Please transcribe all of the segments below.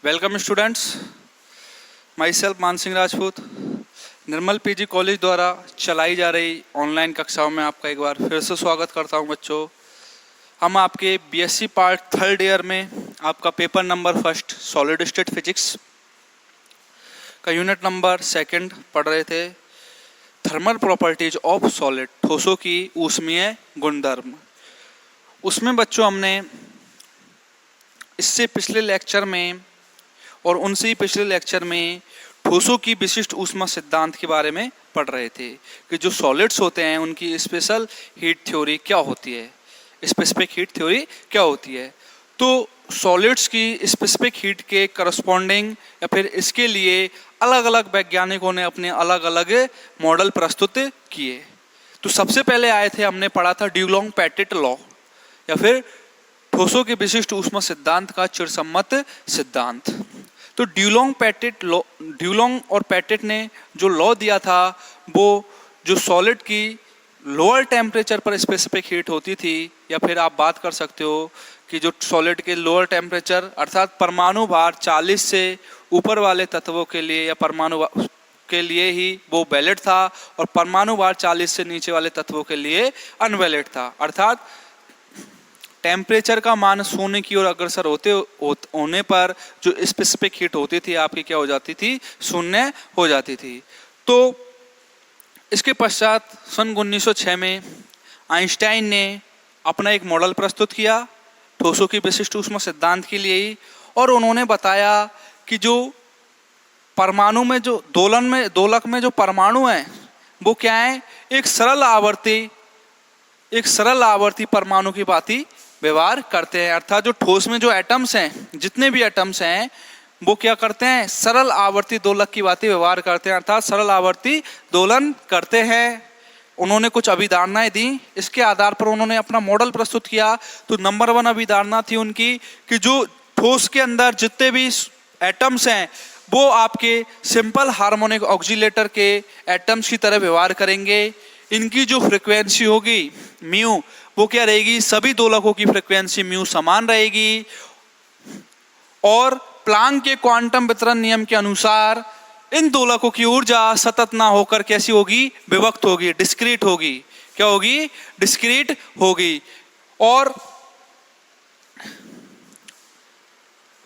Welcome students, my self मान सिंह राजपूत। निर्मल PG college द्वारा चलाई जा रही ऑनलाइन कक्षाओं में आपका एक बार फिर से स्वागत करता हूं बच्चों। हम आपके बीएससी पार्ट थर्ड ईयर में आपका paper number first solid state physics का यूनिट नंबर सेकंड पढ़ रहे थे। थर्मल प्रॉपर्टीज ऑफ सॉलिड, ठोसों की ऊष्मीय गुणधर्म। उसमें बच्चों हमने इससे पिछले लेक्चर में और उनसे ही पिछले लेक्चर में ठोसों की विशिष्ट ऊष्मा सिद्धांत के बारे में पढ़ रहे थे कि जो सॉलिड्स होते हैं उनकी स्पेशल हीट थ्योरी क्या होती है, स्पेसिफिक हीट थ्योरी क्या होती है। तो सॉलिड्स की स्पेसिफिक हीट के करस्पॉन्डिंग या फिर इसके लिए अलग अलग वैज्ञानिकों ने अपने अलग अलग मॉडल प्रस्तुत किए। तो सबसे पहले आए थे, हमने पढ़ा था ड्यूलोंग पैटिट लॉ या फिर ठोसों के विशिष्ट ऊष्मा सिद्धांत का चिरसम्मत सिद्धांत। तो ड्यूलोंग और पैटिट ने जो लॉ दिया था वो जो सॉलिड की लोअर टेम्परेचर पर स्पेसिफिक हीट होती थी, या फिर आप बात कर सकते हो कि जो सॉलिड के लोअर टेम्परेचर अर्थात परमाणु भार 40 से ऊपर वाले तत्वों के लिए या परमाणु के लिए ही वो वैलिड था और परमाणु भार 40 से नीचे वाले तत्वों के लिए अनवैलिड था। अर्थात टेम्परेचर का मान शून्य की ओर अग्रसर होने पर जो स्पेसिफिक हीट होती थी आपकी क्या हो जाती थी, शून्य हो जाती थी। तो इसके पश्चात सन 1906 में आइंस्टाइन ने अपना एक मॉडल प्रस्तुत किया ठोसों की विशिष्ट ऊष्मा सिद्धांत के लिए ही, और उन्होंने बताया कि जो परमाणु में जो दोलक में जो परमाणु है वो क्या है, एक सरल आवर्ती परमाणु की भांति व्यवहार करते हैं। अर्थात जो ठोस में जो एटम्स हैं, जितने भी एटम्स हैं वो क्या करते हैं, सरल आवर्ती दोलक की भांति व्यवहार करते हैं, अर्थात सरल आवर्ती दोलन करते हैं। उन्होंने कुछ अभिधारणाएं दी, इसके आधार पर उन्होंने अपना मॉडल प्रस्तुत किया। तो नंबर 1 अभिधारणा थी उनकी कि जो ठोस के अंदर जितने भी एटम्स हैं वो आपके सिंपल हार्मोनिक ऑक्सीलेटर के एटम्स की तरह व्यवहार करेंगे। इनकी जो फ्रिक्वेंसी होगी म्यू, वो क्या रहेगी, सभी दोलकों की फ्रिक्वेंसी म्यू समान रहेगी। और प्लांक के क्वांटम वितरण नियम के अनुसार इन दोलकों की ऊर्जा सतत ना होकर कैसी होगी, विभक्त होगी, डिस्क्रीट होगी। क्या होगी, डिस्क्रीट होगी। और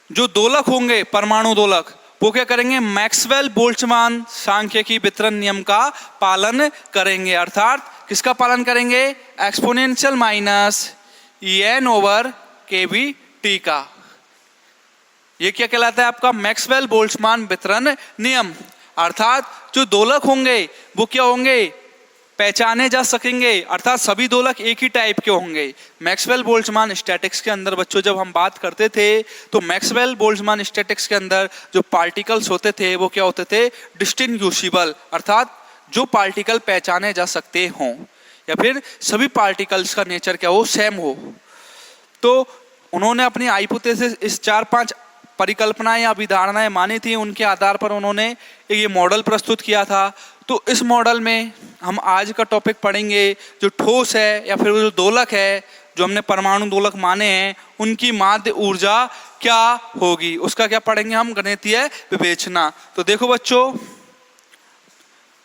जो दोलक होंगे परमाणु दोलक वो क्या करेंगे, मैक्सवेल बोल्ट्जमान सांख्यिकी वितरण नियम का पालन करेंगे। अर्थात किसका पालन करेंगे, exponential minus En over kBT का। ये क्या कहलाता है आपका, मैक्सवेल बोल्ट्जमान वितरण नियम। अर्थात जो दोलक होंगे वो क्या होंगे, पहचाने जा सकेंगे, अर्थात सभी दोलक एक ही टाइप के होंगे। मैक्सवेल बोल्ट्जमान स्टैटिक्स के अंदर बच्चों जब हम बात करते थे तो मैक्सवेल बोल्ट्जमान स्टैटिक्स के अंदर जो पार्टिकल्स होते थे वो क्या होते थे, डिस्टिंग्विशेबल, अर्थात जो पार्टिकल पहचाने जा सकते हों या फिर सभी पार्टिकल्स का नेचर क्या हो, सेम हो। तो उन्होंने अपनी हाइपोथेसिस इस 4-5 परिकल्पनाएं या अभिधारणाएं मानी थी, उनके आधार पर उन्होंने ये मॉडल प्रस्तुत किया था। तो इस मॉडल में हम आज का टॉपिक पढ़ेंगे जो ठोस है या फिर जो दोलक है, जो हमने परमाणु दोलक माने हैं, उनकी माध्य ऊर्जा क्या होगी, उसका क्या पढ़ेंगे हम, गणितीय विवेचना। तो देखो बच्चों,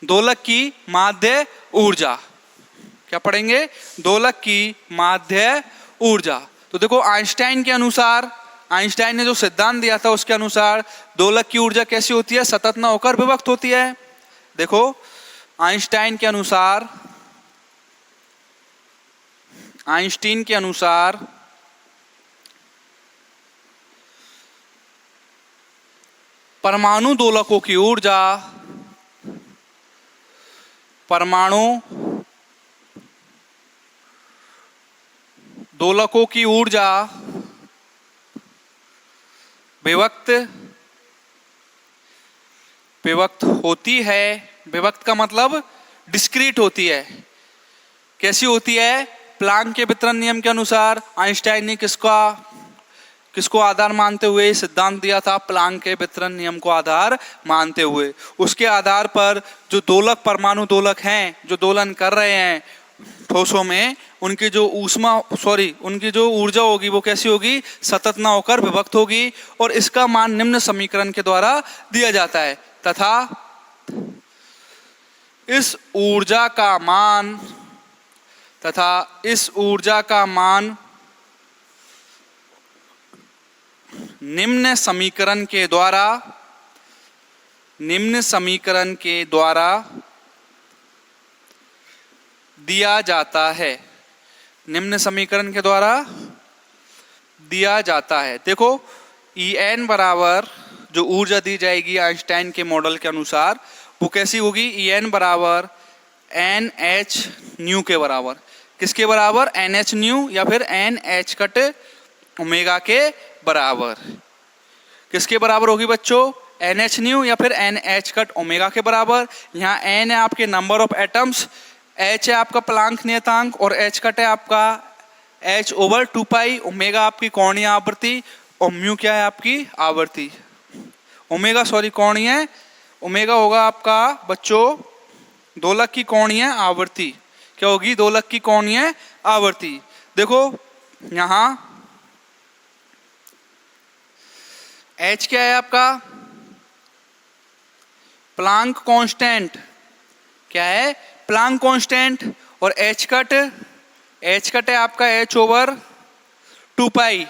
दोलक की माध्य ऊर्जा क्या पढ़ेंगे, दोलक की माध्य ऊर्जा। तो देखो आइंस्टाइन के अनुसार, आइंस्टाइन ने जो सिद्धांत दिया था उसके अनुसार दोलक की ऊर्जा कैसी होती है, सतत न होकर विभक्त होती है। देखो आइंस्टाइन के अनुसार परमाणु दोलकों की ऊर्जा, परमाणु दोलकों की ऊर्जा विभक्त होती है। विभक्त का मतलब डिस्क्रीट होती है। कैसी होती है, प्लांक के वितरण नियम के अनुसार आइंस्टाइन ने किसको आधार मानते हुए सिद्धांत दिया था, प्लांक के वितरण नियम को आधार मानते हुए। उसके आधार पर जो दोलक परमाणु दोलक हैं जो दोलन कर रहे हैं ठोसों में, उनकी जो उनकी जो ऊर्जा होगी वो कैसी होगी, सतत ना होकर विभक्त होगी। और इसका मान निम्न समीकरण के द्वारा दिया जाता है। तथा इस ऊर्जा का मान निम्न समीकरण के द्वारा दिया जाता है। निम्न समीकरण के द्वारा दिया जाता है। देखो En बराबर जो ऊर्जा दी जाएगी आइंस्टाइन के मॉडल के अनुसार वो कैसी होगी, En बराबर NH न्यू के बराबर। किसके बराबर, NH न्यू या फिर NH कट ओमेगा के बराबर। किसके बराबर होगी बच्चों, NH न्यू या फिर NH कट ओमेगा के बराबर। यहाँ N है आपके नंबर ऑफ एटम्स, H है आपका प्लांक नियतांक और H कट है आपका H ओवर 2 पाई, ओमेगा आपकी कोणीय आवृत्ति और म्यू क्या है आपकी आवृत्ति। कोणीय, ओमेगा होगा आपका बच्चों दोलक की कोणीय आवृत्ति। क्या होगी, दोलक की कोणीय आवृत्ति। देखो यहाँ H क्या है आपका, प्लांक कांस्टेंट। क्या है, प्लांक कांस्टेंट। और H कट है आपका H ओवर 2 पाई,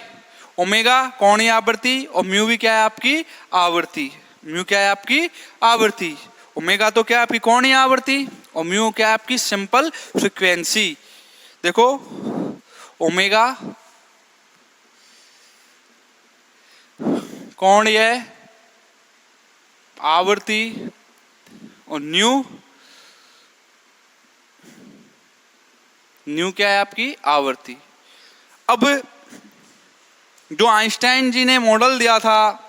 ओमेगा कोणीय आवृत्ति और म्यू भी क्या है आपकी आवृत्ति। म्यू क्या है आपकी आवृत्ति। ओमेगा तो क्या है आपकी कोणीय आवृत्ति और म्यू क्या है आपकी सिंपल फ्रीक्वेंसी। देखो ओमेगा कोणीय आवृत्ति और न्यू क्या है आपकी आवृत्ति। अब जो आइंस्टाइन जी ने मॉडल दिया था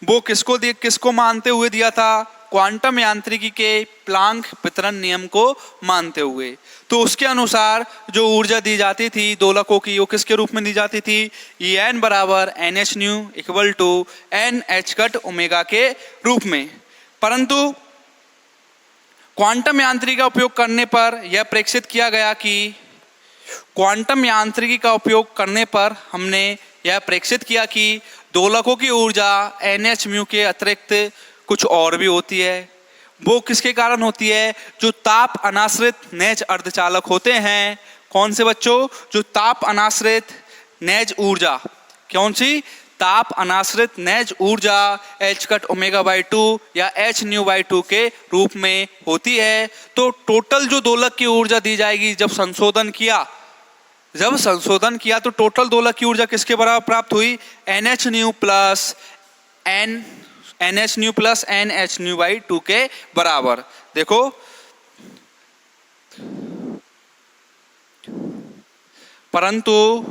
वो किसको मानते हुए दिया था, क्वांटम यांत्रिकी के प्लांक वितरण नियम को मानते हुए। तो उसके अनुसार जो ऊर्जा दी जाती थी दोलकों की वो किसके रूप में दी जाती थी, En बराबर NH nu equal to NH cut omega के रूप में। परंतु क्वांटम यांत्रिकी का उपयोग करने पर यह प्रेक्षित किया गया कि हमने यह प्रेक्षित किया कि दोलकों की ऊर्जा NH म्यू के अतिरिक्त कुछ और भी होती है। वो किसके कारण होती है, जो ताप अनाश्रित नेज अर्धचालक होते हैं। कौन से बच्चों, जो ताप अनाश्रित नेज ऊर्जा। कौन सी, ताप अनाश्रित नेज ऊर्जा H कट ओमेगा बाई 2 या H न्यू बाई 2 के रूप में होती है। तो टोटल जो दोलक की ऊर्जा दी जाएगी, जब संशोधन किया तो टोटल दोलक की ऊर्जा किसके बराबर प्राप्त हुई, NH new plus NH new by 2 के बराबर। देखो परंतु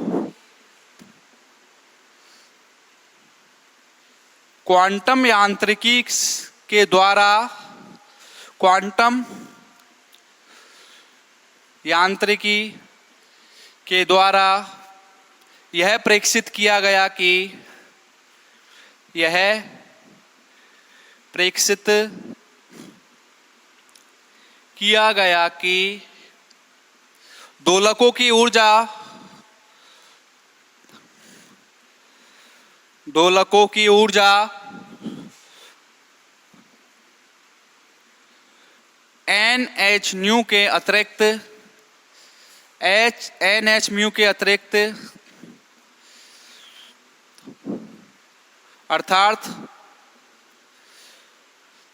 क्वांटम यांत्रिकी के द्वारा यह प्रेक्षित किया गया कि दोलकों की ऊर्जा NH न्यू के अतिरिक्त NH म्यू के अतिरिक्त अर्थात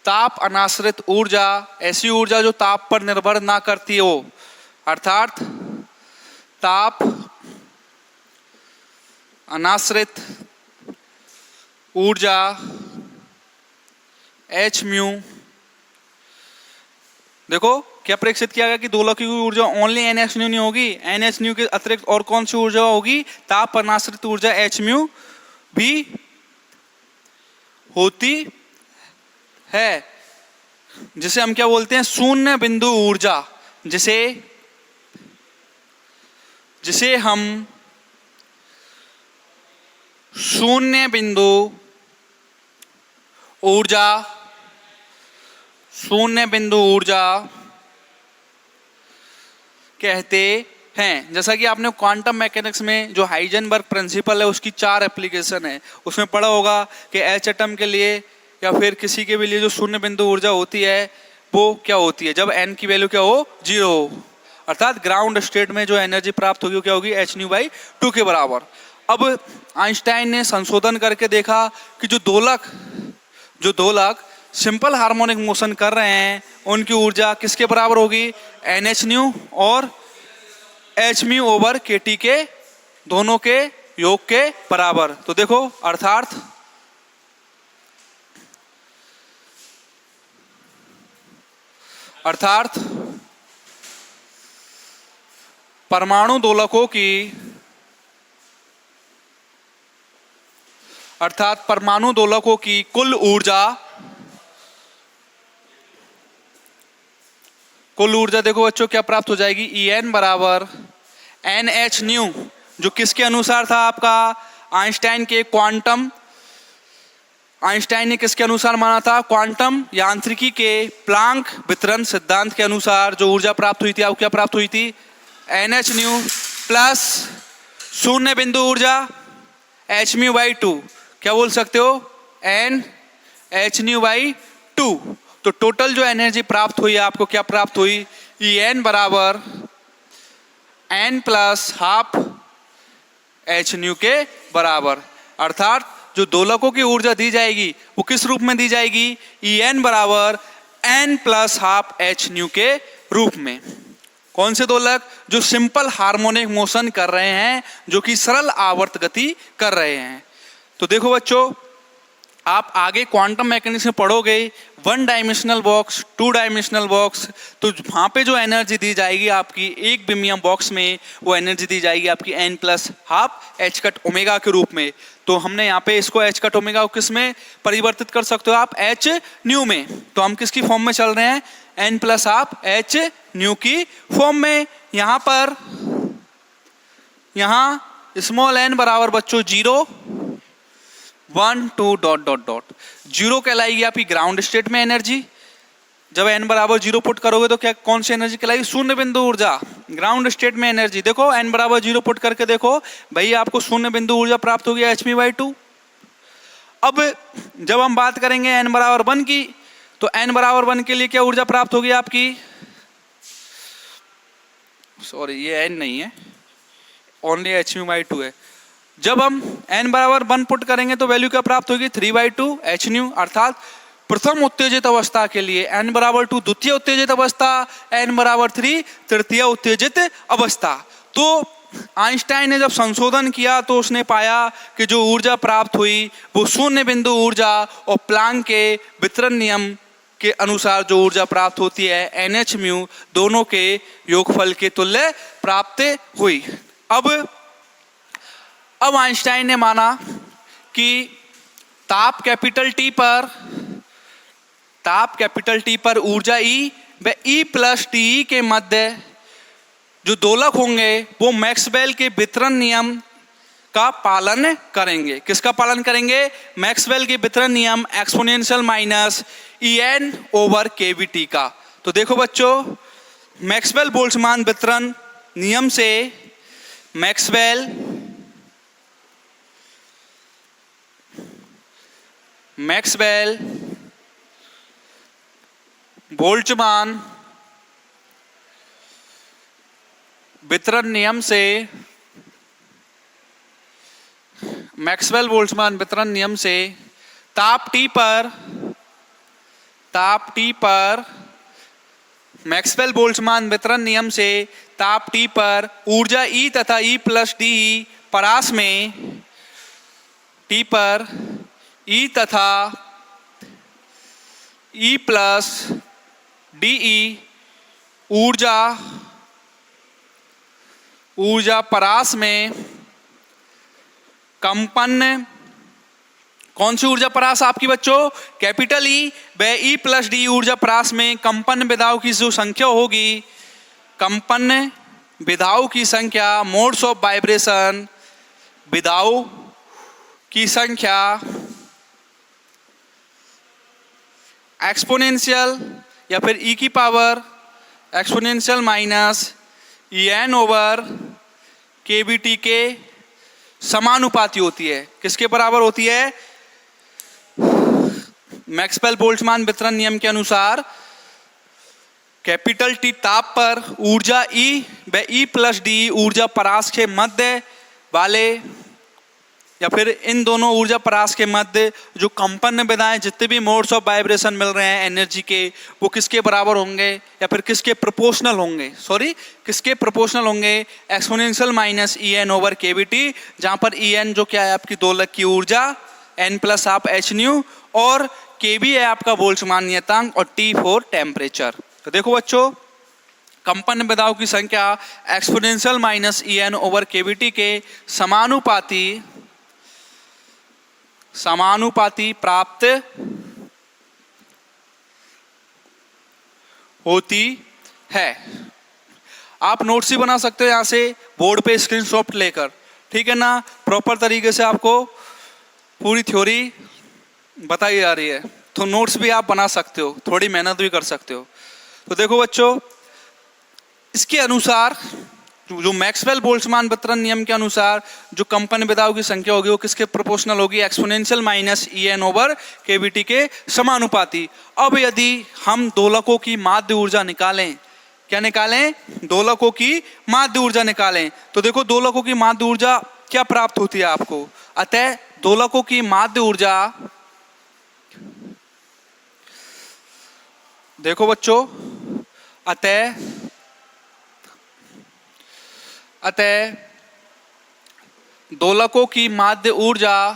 ताप अनाश्रित ऊर्जा, ऐसी ऊर्जा जो ताप पर निर्भर ना करती हो, अर्थात ताप अनाश्रित ऊर्जा H म्यू। देखो क्या प्रेक्षित किया गया कि दोलक की ऊर्जा ओनली NH न्यू नहीं होगी, NH न्यू के अतिरिक्त और कौन सी ऊर्जा होगी, ताप अनाश्रित ऊर्जा H म्यू भी होती है, जिसे हम क्या बोलते हैं, शून्य बिंदु ऊर्जा। जिसे हम शून्य बिंदु ऊर्जा कहते हैं। जैसा कि आपने क्वांटम मैकेनिक्स में जो हाइजेनबर्ग प्रिंसिपल है उसकी 4 एप्लीकेशन है, उसमें पढ़ा होगा कि एच एटम के लिए या फिर किसी के भी लिए जो शून्य बिंदु ऊर्जा होती है वो क्या होती है जब एन की वैल्यू क्या हो, 0 हो, अर्थात ग्राउंड स्टेट में जो एनर्जी प्राप्त होगी वो क्या होगी, एच न्यू बाई 2 के बराबर। अब आइंस्टाइन ने संशोधन करके देखा कि जो दोलक सिंपल हार्मोनिक मोशन कर रहे हैं उनकी ऊर्जा किसके बराबर होगी, एन एच न्यू और एच म्यू ओवर के टी के दोनों के योग के बराबर। तो देखो अर्थात परमाणु दोलकों की कुल ऊर्जा देखो बच्चों क्या प्राप्त हो जाएगी, ई एन बराबर एन एच न्यू, जो किसके अनुसार था आपका, आइंस्टाइन ने किसके अनुसार माना था, क्वांटम यांत्रिकी के प्लांक वितरण सिद्धांत के अनुसार जो ऊर्जा प्राप्त हुई थी, आपको क्या प्राप्त हुई थी, एन एच न्यू प्लस शून्य बिंदु ऊर्जा एच म्यू बाई 2, क्या बोल सकते हो, एन एच न्यू बाई 2। तो टोटल जो एनर्जी प्राप्त हुई आपको क्या प्राप्त हुई, ई एन बराबर n plus half H nu के बराबर। अर्थात जो दोलकों की ऊर्जा दी जाएगी वो किस रूप में दी जाएगी, ई एन बराबर n plus half H nu के रूप में। कौन से दोलक, जो सिंपल हार्मोनिक मोशन कर रहे हैं, जो कि सरल आवर्त गति कर रहे हैं। तो देखो बच्चों, आप आगे क्वांटम मैकेनिक्स में पढ़ोगे 1 डायमेंशनल बॉक्स, 2 डायमेंशनल बॉक्स, तो वहाँ पे जो एनर्जी दी जाएगी आपकी एक बिमियम बॉक्स में, वो एनर्जी दी जाएगी आपकी n plus half h cut omega के रूप में। तो हमने यहाँ पे इसको एच कट ओमेगा को किस में परिवर्तित कर सकते हो आप, एच न्यू में। तो हम किसकी फॉर्म में चल रहे हैं, n plus half H nu की फॉर्म में। यहाँ स्मॉल एन बराबर बच्चों 0 1 2 डॉट डॉट डॉट 0 कहलाएगी आपकी ग्राउंड स्टेट में एनर्जी। जब n बराबर 0 पुट करोगे तो क्या कौन सी एनर्जी कहलाएगी, शून्य बिंदु ऊर्जा, ग्राउंड स्टेट में एनर्जी। देखो n बराबर 0 पुट करके देखो भाई, आपको शून्य बिंदु ऊर्जा प्राप्त होगी एच मी बाई 2। अब जब हम बात करेंगे n बराबर 1 की, तो n बराबर 1 के लिए क्या ऊर्जा प्राप्त होगी आपकी, सॉरी ये n नहीं है, ओनली एच मी बाई 2 है। जब हम n बराबर 1 पुट करेंगे तो वैल्यू क्या प्राप्त होगी, 3/2 एच न्यू। अर्थात प्रथम उत्तेजित अवस्था के लिए n बराबर 2 द्वितीय उत्तेजित अवस्था, n बराबर 3 तृतीय उत्तेजित अवस्था। तो आइंस्टाइन ने जब संशोधन किया तो उसने पाया कि जो ऊर्जा प्राप्त हुई वो शून्य बिंदु ऊर्जा और प्लांक के वितरण नियम के अनुसार जो ऊर्जा प्राप्त होती है एन एच म्यू, दोनों के योगफल के तुल्य प्राप्त हुई। अब आइंस्टाइन ने माना कि ताप कैपिटल टी पर ऊर्जा E व E प्लस टी के मध्य जो दोलक होंगे वो मैक्सवेल के वितरण नियम का पालन करेंगे। किसका पालन करेंगे, मैक्सवेल के वितरण नियम exponential minus En over KVT का। तो देखो बच्चों, मैक्सवेल बोल्ट्जमान वितरण नियम से मैक्सवेल बोल्ट्जमान वितरण नियम से ताप टी पर मैक्सवेल बोल्ट्जमान वितरण नियम से ताप टी पर ऊर्जा E तथा E प्लस डी परास में टी पर E तथा E प्लस डी ऊर्जा परास में कंपन, कौन सी ऊर्जा परास आपकी बच्चों, कैपिटल E व E प्लस डी ऊर्जा परास में कंपन विधाओं की जो संख्या होगी, कंपन विधाओं की संख्या, मोड्स ऑफ वाइब्रेशन विधाओं की संख्या एक्सपोनेंशियल या फिर E की power exponential minus E n over के बी टी के समानुपाती होती है। किसके बराबर होती है? मैक्सवेल बोल्ट्जमान वितरण नियम के अनुसार कैपिटल टी ताप पर ऊर्जा E व E प्लस डी ऊर्जा परास के मध्य वाले या फिर इन दोनों ऊर्जा परास के मध्य जो कंपन विधाएं जितने भी मोड्स ऑफ वाइब्रेशन मिल रहे हैं एनर्जी के, वो किसके बराबर होंगे या फिर किसके प्रोपोर्शनल होंगे? किसके प्रोपोर्शनल होंगे? Exponential minus E n over के बी टी, जहां पर ई एन जो क्या है आपकी दोलक की ऊर्जा, एन प्लस आप एच न्यू, और के बी है आपका बोल्ट्जमान नियतांक, और टी फॉर टेम्परेचर। तो देखो बच्चों, कंपन विधाओं की संख्या exponential minus E n over के बी टी के समानुपाती प्राप्त होती है। आप नोट्स ही बना सकते हो यहां से बोर्ड पे स्क्रीनशॉट लेकर, ठीक है ना। प्रॉपर तरीके से आपको पूरी थ्योरी बताई जा रही है, तो नोट्स भी आप बना सकते हो, थोड़ी मेहनत भी कर सकते हो। तो देखो बच्चों, इसके अनुसार जो मैक्सवेल बोल्ट्जमान वितरण नियम के अनुसार जो कंपन विधाओं की संख्या होगी वो किसके प्रोपोर्शनल होगी? Exponential minus E n over के बी टी के समानुपाती। अब यदि हम दोलकों की माध्य ऊर्जा निकालें, क्या निकालें? दोलकों की माध्य ऊर्जा निकालें, तो देखो दोलकों की माध्य ऊर्जा क्या प्राप्त होती है आपको? अतः दोलकों की माध्य ऊर्जा, देखो बच्चों, अतः दोलकों की माध्य ऊर्जा,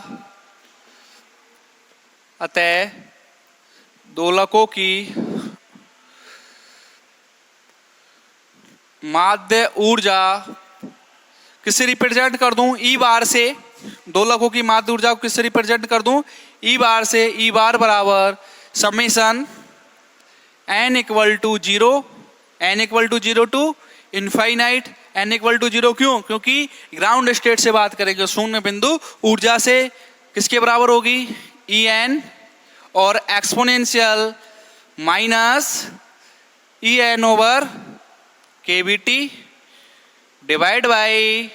दोलकों की माध्य ऊर्जा किससे रिप्रेजेंट कर दूं? ई बार से। दोलकों की माध्य ऊर्जा को किससे रिप्रेजेंट कर दूं? ई बार से। ई बार बराबर summation n equal to zero to infinite n equal to zero. क्यों? क्योंकि ग्राउंड स्टेट से बात करेंगे, शून्य बिंदु ऊर्जा से किसके बराबर होगी? ई एन और exponential minus E n over के बी टी डिवाइड बाई,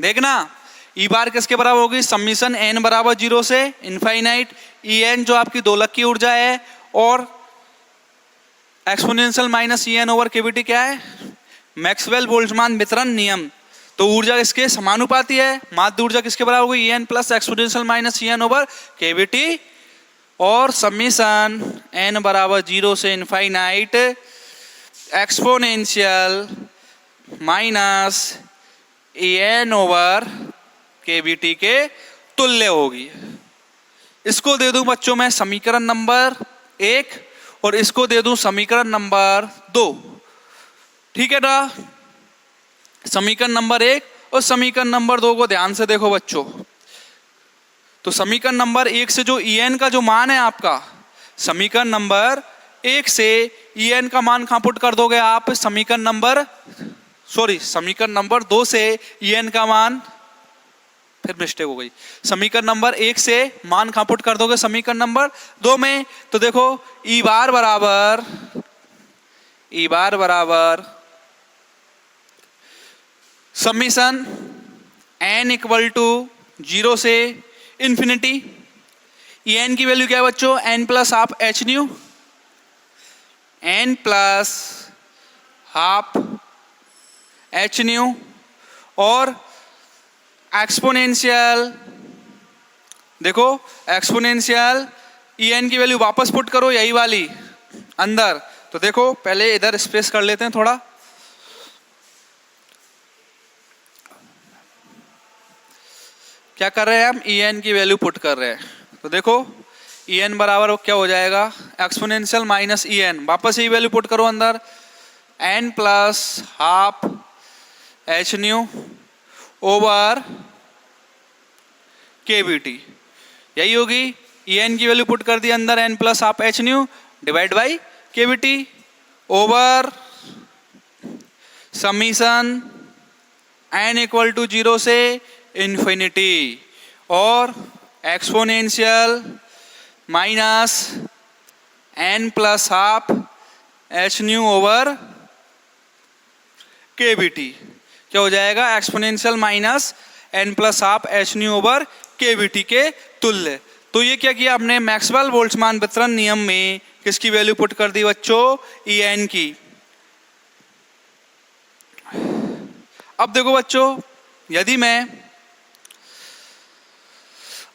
देखना ई बार किसके बराबर होगी? समीशन n बराबर 0 से इनफाइनाइट ई एन जो आपकी दोलक की ऊर्जा है, और exponential minus E n over के बी टी क्या है? मैक्सवेल बोल्ट्जमान वितरण नियम। तो ऊर्जा इसके समानुपाती है। माध्य ऊर्जा किसके बराबर होगी? E n plus exponential minus E n over के बी टी, और समीशन n बराबर 0 से infinite exponential minus E n over के बी टी के तुल्य होगी। इसको दे दूं बच्चों मैं समीकरण नंबर 1 और इसको दे दूं समीकरण नंबर 2, ठीक है ना। समीकरण नंबर 1 और समीकरण नंबर 2 को ध्यान से देखो बच्चों। तो समीकरण नंबर 1 से जो ई एन का जो मान है आपका, समीकरण नंबर 1 से ई एन का मान कहां पुट कर दोगे आप? समीकरण नंबर 2 से ई एन का मान, फिर मिस्टेक हो गई, समीकरण नंबर 1 से मान कहां पुट कर दोगे? समीकरण नंबर 2 में। तो देखो ई बार बराबर समीशन n इक्वल टू 0 से इंफिनिटी। ई एन की वैल्यू क्या है बच्चों? n plus half H new, n plus half H nu, और एक्सपोनेंशियल, देखो एक्सपोनेंशियल ई एन की वैल्यू वापस पुट करो, यही वाली अंदर। तो देखो पहले इधर स्पेस कर लेते हैं थोड़ा, क्या कर रहे हैं हम? ई एन की वैल्यू पुट कर रहे हैं। तो देखो ई एन बराबर क्या हो जाएगा? एक्सपोनेंशियल माइनस ई एन, वापस यही वैल्यू पुट करो अंदर, n plus half H nu over के बी टी, यही होगी। ई एन की वैल्यू पुट कर दी अंदर, n plus half H nu divide by K B T over summation n equal to 0 से इन्फिनिटी, और exponential minus n plus half H nu over के बी टी। क्या हो जाएगा? Exponential minus N plus half H nu over के B T के तुल्य। तो ये क्या किया आपने? मैक्सवेल बोल्ट्जमान वितरण नियम में किसकी वैल्यू पुट कर दी बच्चों? ई एन की। अब देखो बच्चों, यदि मैं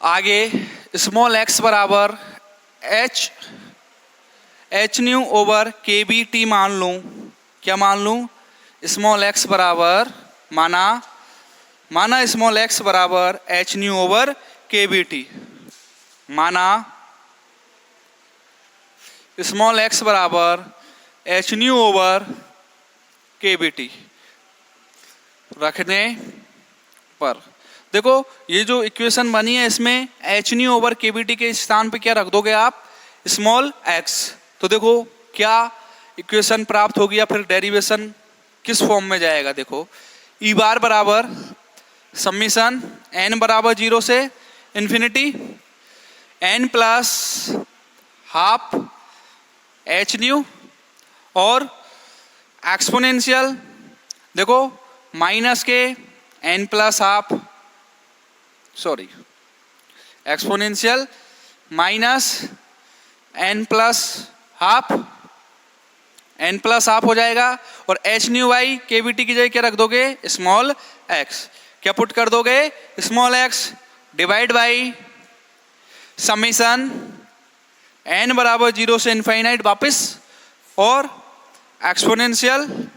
आगे स्मॉल एक्स बराबर एच न्यू ओवर के बी टी मान लूं, क्या मान लूं? स्मॉल एक्स बराबर माना स्मॉल एक्स बराबर एच न्यू ओवर के बी टी, माना स्मॉल एक्स बराबर एच न्यू ओवर के बी टी रखने पर देखो ये जो इक्वेशन बनी है इसमें एच न्यू ओवर के बी टी के स्थान पे क्या रख दोगे आप? Small x. तो देखो क्या इक्वेशन प्राप्त होगी या फिर डेरिवेशन किस फॉर्म में जाएगा? देखो ई बार बराबर समीशन एन बराबर 0 से infinity n plus half H nu और एक्सपोनेंशियल देखो minus k n plus half exponential minus N plus half हो जाएगा और h nu by k B T की जगह क्या रख दोगे? Small x. क्या पुट कर दोगे? Small x divide by summation n बराबर 0 से इनफाइनाइट वापस और exponential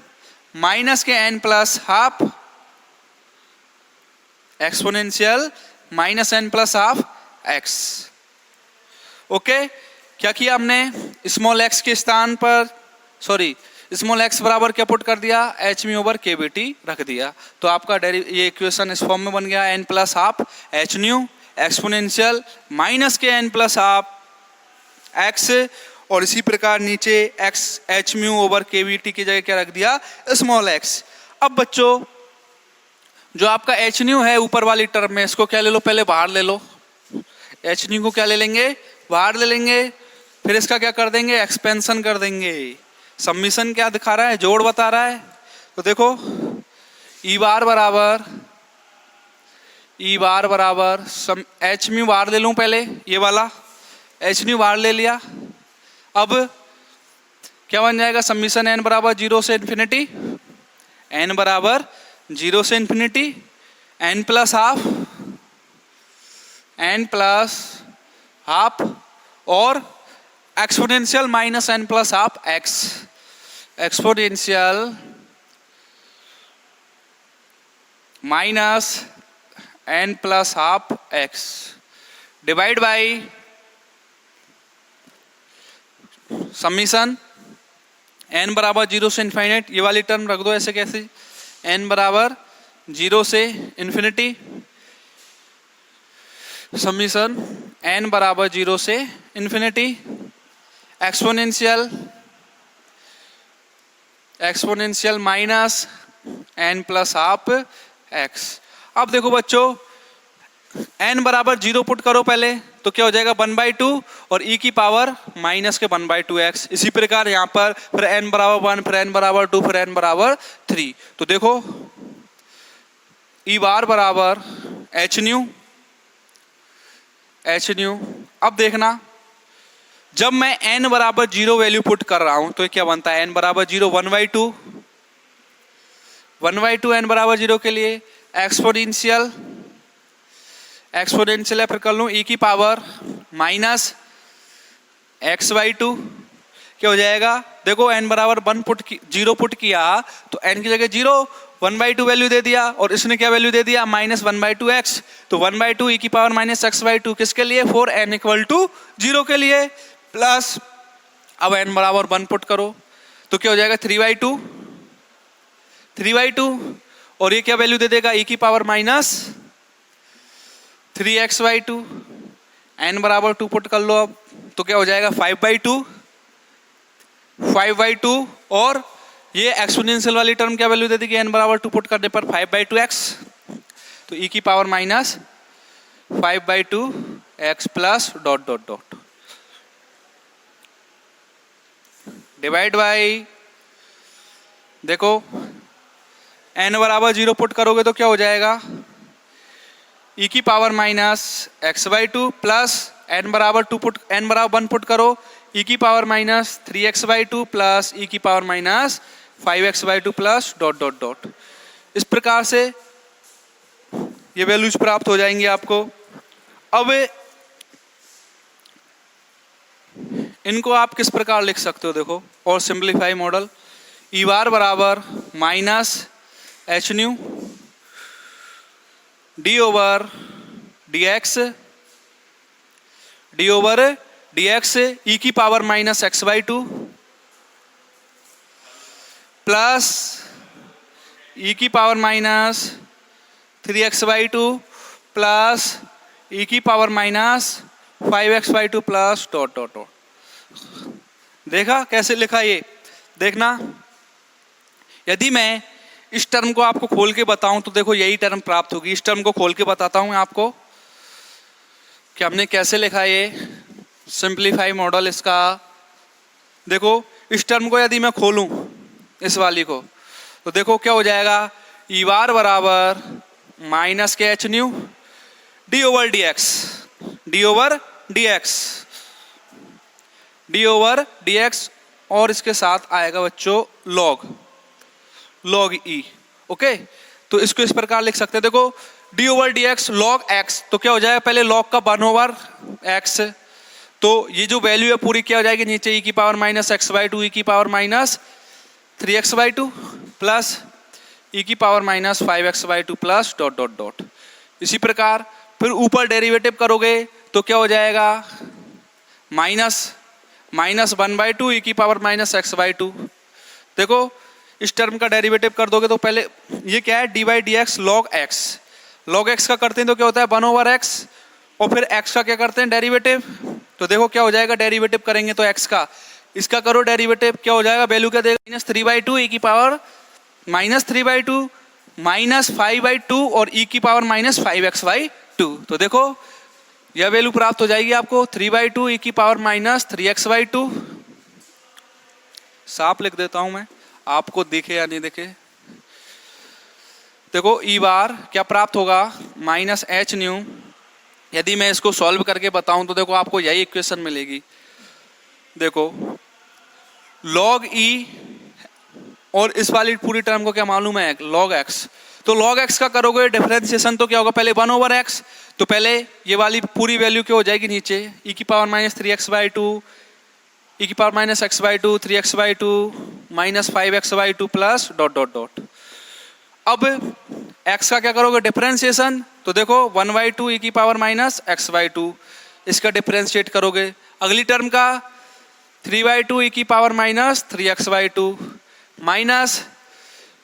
minus k n plus half exponential minus N plus half x. Okay, क्या किया हमने? स्मॉल एक्स के स्थान पर स्मॉल एक्स बराबर क्या पुट कर दिया? एच म्यू ओवर के बी टी रख दिया। तो आपका ये इक्वेशन इस फॉर्म में बन गया n plus half H nu exponential minus k n plus half x और इसी प्रकार नीचे एक्स एच म्यू ओवर के बी टी की जगह क्या रख दिया? Small x. अब बच्चों जो आपका एच न्यू है ऊपर वाली टर्म में, इसको क्या ले लो? पहले बाहर ले लो। एच न्यू को क्या ले लेंगे? बाहर ले लेंगे। फिर इसका क्या कर देंगे? एक्सपेंशन कर देंगे। समीशन क्या दिखा रहा है? जोड़ बता रहा है। तो देखो ई बार बराबर एच म्यू बाहर ले लूं पहले, ये वाला एच न्यू बाहर ले लिया। अब क्या बन जाएगा? समीशन एन बराबर 0 से इन्फिनिटी एन बराबर 0 से इन्फिनिटी एन प्लस हाफ और exponential minus N plus half x. Exponential minus N plus half x divide by summation n बराबर 0 से इन्फाइनाइट, ये वाली टर्म रख दो ऐसे कैसे? एन बराबर 0 से इन्फिनिटी समीशन एन बराबर 0 से infinity exponential minus N plus half x. अब देखो बच्चों एन बराबर 0 पुट करो पहले, तो क्या हो जाएगा? 1/2 और e की पावर माइनस के 1/2 एक्स। इसी प्रकार यहाँ पर फिर n बराबर 1, फिर n बराबर 2, फिर n बराबर 3। तो देखो ई बार बराबर एच न्यू। अब देखना जब मैं n बराबर 0 वैल्यू पुट कर रहा हूं तो क्या बनता है? n बराबर 0 1/2 n बराबर 0 के लिए एक्सपोनेंशियल है, फिर कर लूं e की पावर माइनस x/2। क्या हो जाएगा? देखो n बराबर 0 पुट किया तो n की जगह 0 1/2 वैल्यू दे दिया और इसने क्या वैल्यू दे दिया? Minus 1/2 x। तो 1/2 e की पावर माइनस x/2 किसके लिए? फॉर n इक्वल टू 0 के लिए। प्लस अब n बराबर 1 पुट करो तो क्या हो जाएगा? 3/2 और ये क्या वैल्यू दे देगा? e की पावर माइनस 3x/2। n बराबर 2 पुट कर लो अब तो क्या हो जाएगा? 5/2 और ये एक्सपोनेंशियल वाली टर्म क्या वैल्यू दे देगी? n बराबर 2 पुट करने पर 5/2x। तो e की power minus 5/2x plus dot dot dot divide by देखो n बराबर 0 पुट करोगे तो क्या हो जाएगा, e की power minus x/2 plus n बराबर 2 पुट, n बराबर 1 पुट करो, e की power minus 3x/2 plus e की power minus 5x/2 plus dot dot dot. इस प्रकार से ये वैल्यूज प्राप्त हो जाएंगी आपको। अब इनको आप किस प्रकार लिख सकते हो देखो, और सिंप्लीफाई मॉडल, ई बार बराबर minus H nu D over D X E की power minus x/2 plus E की power minus 3x/2 plus E की power minus 5x/2 plus dot dot dot. देखा कैसे लिखा ये, देखना। यदि मैं इस टर्म को आपको खोल के बताऊं तो देखो यही टर्म प्राप्त होगी। इस टर्म को खोल के बताता हूं मैं आपको कि हमने कैसे लिखा ये सिंप्लीफाई मॉडल इसका। देखो इस टर्म को यदि मैं खोलूं इस वाली को, तो देखो क्या हो जाएगा, ई बार बराबर माइनस के H nu D over D x और इसके साथ आएगा बच्चों लॉग ई। ओके, तो इसको इस प्रकार लिख सकते हैं, देखो D over D X log x, तो क्या हो जाएगा, पहले लॉग का 1 ओवर एक्स, तो ये जो वैल्यू है पूरी क्या हो जाएगी, नीचे ई की पावर माइनस x/2 ई की power minus 3x/2 plus E की power minus 5x/2 plus dot dot dot. इसी प्रकार फिर ऊपर डेरिवेटिव करोगे तो क्या हो जाएगा, माइनस 1/2 ई की पावर माइनस x/2। देखो इस टर्म का डेरिवेटिव कर दोगे तो पहले ये क्या है, D by D X log x का करते हैं तो क्या होता है 1 ओवर एक्स, और फिर x का क्या करते हैं डेरिवेटिव, तो देखो क्या हो जाएगा, डेरिवेटिव करेंगे तो x का, इसका करो डेरिवेटिव, क्या हो जाएगा, वैल्यू क्या देगा, माइनस 3/2 ई की पावर माइनस 3/2 माइनस 5/2 और ई की पावर माइनस 5x/2। तो देखो यह वैल्यू प्राप्त हो जाएगी आपको 3/2 ई की पावर माइनस 3x/2। साफ लिख देता हूं मैं, आपको दिखे या नहीं दिखे। देखो ई बार क्या प्राप्त होगा, माइनस एच न्यू, यदि मैं इसको सॉल्व करके बताऊं तो देखो आपको यही इक्वेशन मिलेगी। देखो लॉग ई और इस वाली पूरी टर्म को क्या मालूम है, लॉग एक्स, तो लॉग एक्स का करोगे डिफरेंशिएशन तो क्या होगा, पहले 1 ओवर एक्स, तो पहले ये वाली पूरी वैल्यू क्या हो जाएगी नीचे, ई की पावर माइनस 3x/2 ई की power minus x/2 3x/2 minus 5x/2 plus dot dot dot. अब x का क्या करोगे डिफरेंशिएशन, तो देखो 1/2 ई की पावर माइनस x/2, इसका डिफरेंशिएट करोगे। अगली टर्म का 3/2 ई की पावर माइनस 3x/2 माइनस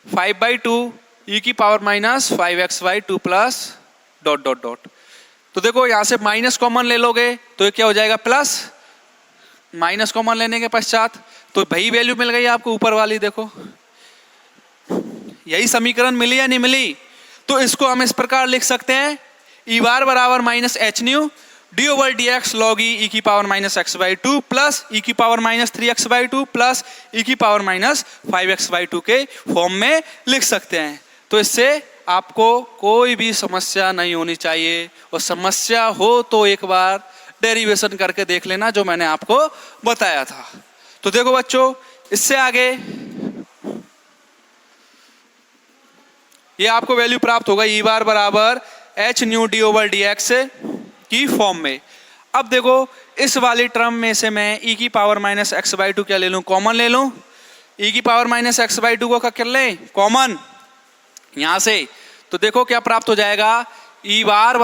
5/2 ई की power minus 5x/2 plus dot dot dot. तो देखो यहां से माइनस कॉमन ले लोगे तो ये क्या हो जाएगा प्लस, माइनस कॉमन लेने के पश्चात तो वही वैल्यू मिल गई आपको ऊपर वाली। देखो यही समीकरण मिली या नहीं मिली, तो इसको हम इस प्रकार लिख सकते हैं, ई बार बराबर minus H nu D over D X log E की power minus x/2 plus E की power minus 3x/2 plus E की पावर माइनस 5x/2 के फॉर्म में लिख सकते हैं। तो इससे आपको कोई भी समस्या नहीं होनी चाहिए, और समस्या हो तो एक बार डेरिवेशन करके देख लेना जो मैंने आपको बताया था। तो देखो बच्चों, इससे आगे ये आपको वैल्यू प्राप्त होगा ई बार बराबर H nu D over D x की फॉर्म में। अब देखो इस वाली टर्म में से मैं ई की पावर माइनस x/2 क्या ले लूं, कॉमन ले लूं। ई की पावर माइनस x/2 को क्या कर लें, कॉमन यहां से, तो देखो क्या प्राप्त हो जाएगा, ई बार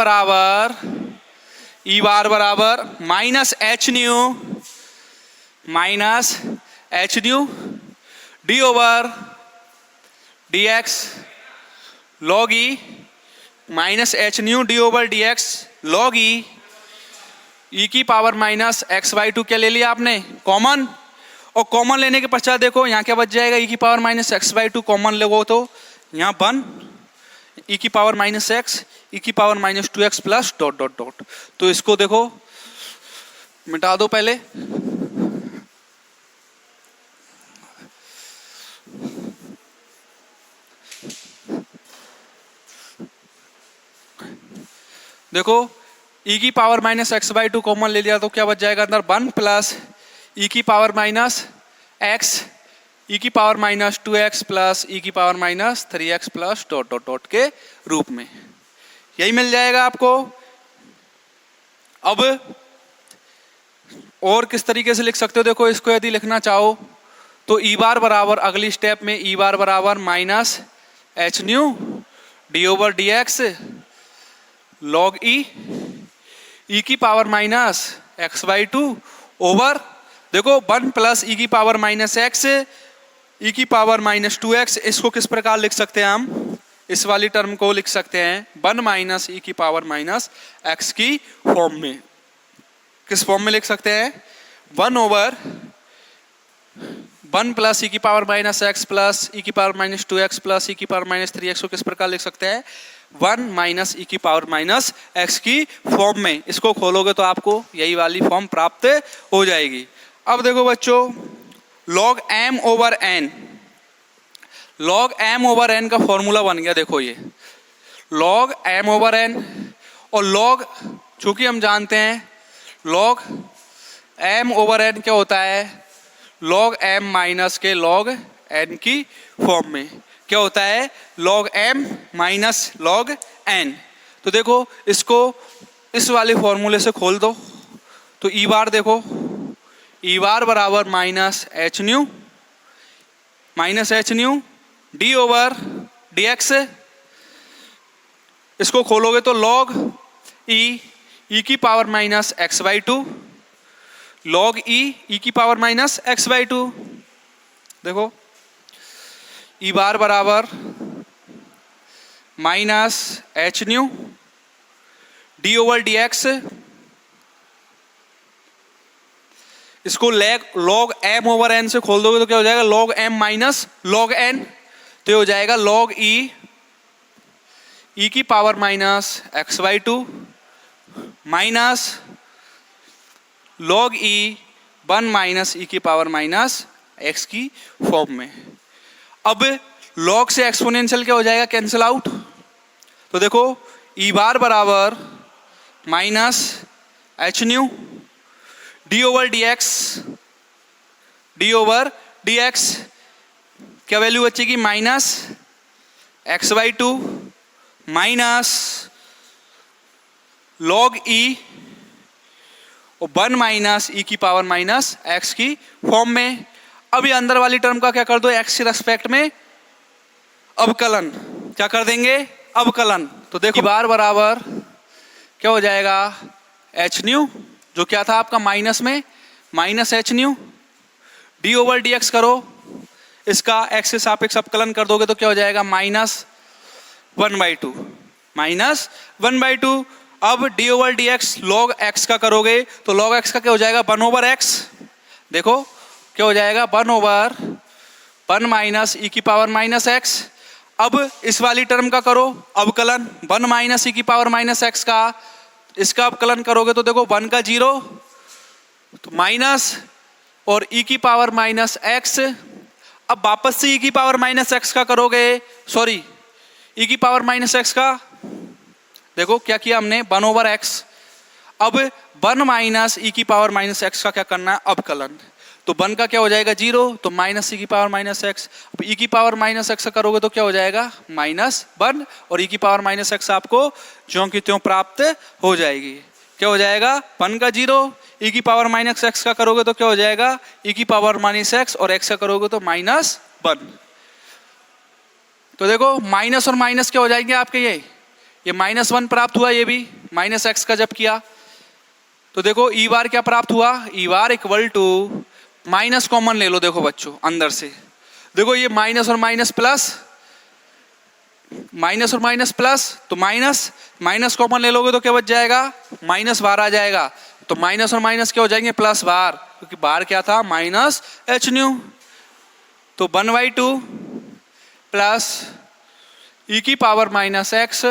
बराबर minus H nu D over D X log E minus H nu D over D X log E की पावर माइनस x/2 क्या ले लिया आपने, कॉमन, और कॉमन लेने के पश्चात देखो यहाँ क्या बच जाएगा, ई की पावर माइनस x/2 कॉमन लोगो तो यहाँ 1 ई की पावर माइनस x ई की power minus 2x plus dot dot dot. तो इसको देखो मिटा दो पहले, देखो e की power minus X by two common ले लिया तो क्या बच जाएगा अंदर 1 प्लस e की पावर माइनस एक्स e की power minus 2x plus e की power minus 3x plus dot dot dot के रूप में यही मिल जाएगा आपको। अब और किस तरीके से लिख सकते हो, देखो इसको यदि लिखना चाहो तो ई बार बराबर अगली स्टेप में ई बार बराबर minus H nu D over D X log E की power minus X by two over देखो 1 प्लस ई की पावर माइनस एक्स ई की पावर माइनस 2x। इसको किस प्रकार लिख सकते हैं हम, इस वाली टर्म को लिख सकते हैं 1 माइनस ई की पावर माइनस एक्स की फॉर्म में। किस फॉर्म में लिख सकते हैं 1 ओवर 1 प्लस ई की power minus x plus E की power minus 2x plus E की पावर माइनस 3x को किस प्रकार लिख सकते हैं 1 माइनस ई की पावर माइनस एक्स की फॉर्म में। इसको खोलोगे तो आपको यही वाली फॉर्म प्राप्त हो जाएगी। अब देखो बच्चों log m over n, log m over n का फॉर्मूला बन गया। देखो ये लॉग m ओवर n और लॉग, चूंकि हम जानते हैं लॉग m ओवर n क्या होता है लॉग m माइनस के लॉग n की फॉर्म में क्या होता है log m minus log n। तो देखो इसको इस वाले फॉर्मूले से खोल दो तो ई बार देखो ई बार बराबर minus H nu D over D X. इसको खोलोगे तो लॉग ई की power minus X by two log E की power minus X by two. देखो ई बार बराबर minus H nu D over D X. इसको log m over n से खोल दोगे तो क्या हो जाएगा log m minus log n। तो ये हो जाएगा लॉग ई की power minus X by two minus log E 1 minus E की पावर माइनस एक्स की फॉर्म में। अब लॉग से एक्सपोनेंशियल क्या हो जाएगा कैंसिल आउट। तो देखो ई बार बराबर minus H nu D over D X क्या वैल्यू बचेगी minus X by two minus log E और 1 माइनस ई की पावर माइनस एक्स की फॉर्म में। अब ये अंदर वाली टर्म का क्या कर दो एक्स के रेस्पेक्ट में अवकलन, क्या कर देंगे अवकलन। तो देखो बार बराबर क्या हो जाएगा एच न्यू जो क्या था आपका माइनस में minus H nu D over D x करो, इसका एक्स के सापेक्ष अवकलन कर दोगे तो क्या हो जाएगा माइनस 1/2 माइनस 1/2। अब D over D X log x का करोगे तो लॉग एक्स का क्या हो जाएगा 1 ओवर एक्स। देखो क्या हो जाएगा 1 ओवर 1 माइनस ई की पावर माइनस एक्स। अब इस वाली टर्म का करो अवकलन 1 माइनस ई की पावर माइनस एक्स का, इसका अवकलन करोगे तो देखो 1 का 0 तो माइनस और ई की पावर माइनस एक्स। अब वापस से ई की पावर माइनस एक्स का करोगे, सॉरी ई की पावर माइनस एक्स का, देखो क्या किया हमने 1 ओवर एक्स। अब 1 माइनस ई की पावर माइनस एक्स का क्या करना है अवकलन, तो 1 का क्या हो जाएगा 0 तो माइनस ई की पावर माइनस एक्स। अब ई की पावर माइनस एक्स करोगे तो क्या हो जाएगा -1 और ई की पावर माइनस एक्स आपको ज्यों की त्यों प्राप्त हो जाएगी। क्या हो जाएगा 1 का 0 ई की पावर माइनस एक्स का करोगे तो क्या हो जाएगा ई की पावर माइनस एक्स और एक्स का करोगे तो -1। तो देखो माइनस और माइनस क्या हो जाएंगे आपके, ये -1 प्राप्त हुआ, ये भी माइनस एक्स का जब किया तो देखो ई बार क्या प्राप्त हुआ ई बार इक्वल टू माइनस कॉमन ले लो। देखो बच्चों अंदर से देखो ये माइनस और माइनस प्लस, माइनस और माइनस प्लस, तो माइनस कॉमन ले लोगे तो क्या बच जाएगा माइनस बार आ जाएगा। तो माइनस और माइनस क्या हो जाएंगे प्लस बार, क्योंकि बार क्या था माइनस एच न्यू। तो 1/2 प्लस ई की power minus X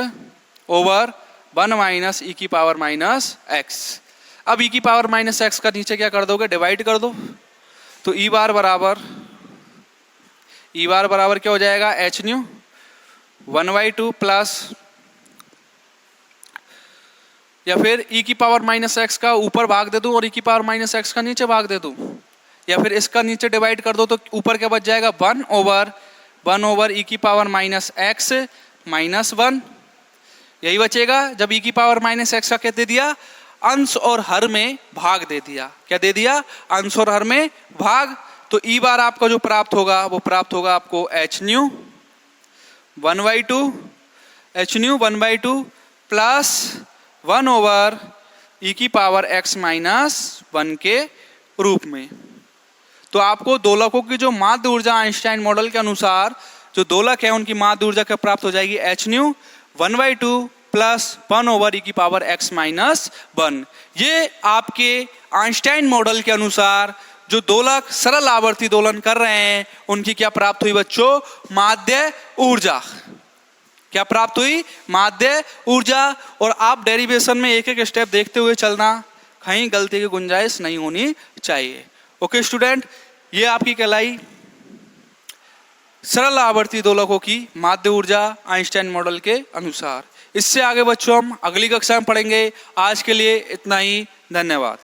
over 1 minus E की पावर माइनस एक्स। अब ई की पावर माइनस एक्स का नीचे क्या कर दोगे डिवाइड कर दो, तो ई बार बराबर क्या हो जाएगा एच न्यू 1/2 प्लस या फिर e की पावर माइनस एक्स का ऊपर भाग दे दूं और e की पावर माइनस एक्स का नीचे भाग दे दूं, या फिर इसका नीचे डिवाइड कर दो तो ऊपर क्या बच जाएगा 1 ओवर e की पावर माइनस एक्स माइनस 1, यही बचेगा। जब e की पावर माइनस एक्स का क्या दे दिया, अंश और हर में भाग दे दिया, क्या दे दिया, अंश और हर में भाग, तो e बार आपका जो प्राप्त होगा वो प्राप्त होगा आपको h new 1/2 h new 1/2 plus 1 over e की पावर x माइनस 1 के रूप में। तो आपको दोलकों की जो माध्य ऊर्जा आइंस्टाइन मॉडल के अनुसार जो दोलक है उनकी माध्य ऊर्जा क्या प्राप्त हो जाएगी, h new 1/2 plus 1 over e की पावर x माइनस 1। ये आपके आइंस्टाइन मॉडल के अनुसार जो दोलक सरल आवर्ती दोलन कर रहे हैं उनकी क्या प्राप्त हुई बच्चों, माध्य ऊर्जा। क्या प्राप्त हुई, माध्य ऊर्जा। और आप डेरिवेशन में एक एक स्टेप देखते हुए चलना, कहीं गलती की गुंजाइश नहीं होनी चाहिए। ओके स्टूडेंट, ये आपकी कहलाई सरल आवर्ती दोलकों की माध्य ऊर्जा आइंस्टाइन मॉडल के अनुसार। इससे आगे बच्चों हम अगली कक्षा में पढ़ेंगे। आज के लिए इतना ही, धन्यवाद।